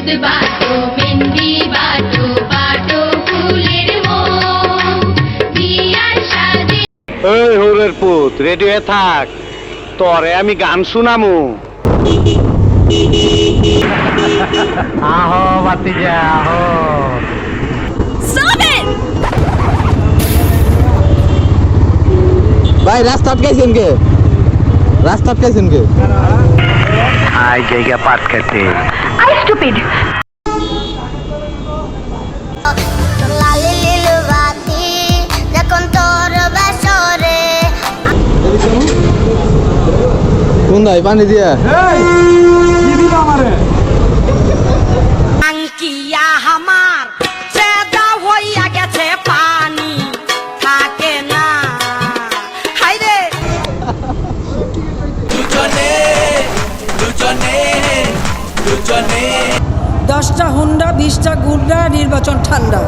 দুধ বাটো মেহেন্দি বাটো বাটো ফুলের মৌ বিয়ার সাজে। এই হরের পুত রেডি হয়ে থাক, তরে আমি গান শুনামু। আহো বাতিজা আহো। ভাই রাস্তা আটকাইছেন কে? রাস্তা আটকাইছেন কে? আই জায়গা পাট কাটে। I stupid. লালি লীল বাতি যখন তোর বাসরে। কোন ভাই পানি দিয়া? কি দিবা আমারে? আঙ্কিয়া হামার সেদা হইয়া গেছে পানি থাকে না। হাইরে দুজনে দুজনে দুজনে 10টা হুন্ডা 20টা গুন্ডা নির্বাচন ঠান্ডা।